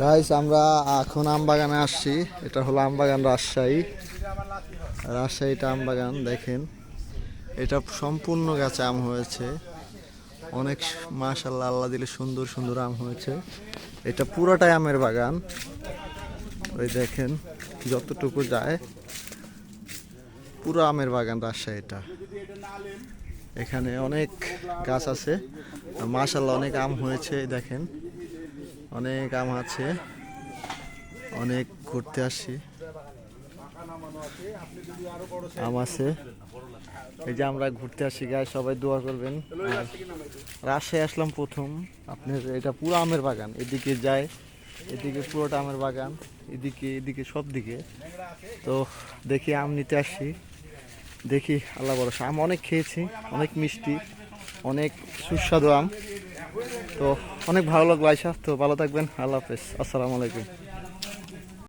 Guys আমরা এখন আম বাগানে আসছি। এটা হলো আম বাগান রাজশাহী। রাজশাহীটা আম বাগান দেখেন, এটা সম্পূর্ণ গাছে আম হয়েছে। অনেক মাশাআল্লাহ, আল্লাহ দিলে সুন্দর সুন্দর আম হয়েছে। এটা পুরোটাই আমের বাগান। ওই দেখেন যতটুকু যায় পুরো আমের বাগান রাজশাহীটা। এখানে অনেক গাছ আছে, মাশাআল্লাহ অনেক আম হয়েছে। দেখেন অনেক আম আছে, অনেক ঘুরতে আসছি, আম আছে। এই যে আমরা ঘুরতে আসছি গায়ে, সবাই দোয়া করবেন। আর রাজশাহী আসলাম প্রথম, আপনার এটা পুরো আমের বাগান। এদিকে যায়, এদিকে পুরোটা আমের বাগান, এদিকে এদিকে সব দিকে। তো দেখি আম নিতে আসছি, দেখি আল্লাহ ভরসা। আম অনেক খেয়েছি, অনেক মিষ্টি, অনেক সুস্বাদু আম। তো অনেক ভালো লাগলো আইসা। তো ভালো থাকবেন, আল্লাহ হাফেজ, আসসালামু আলাইকুম।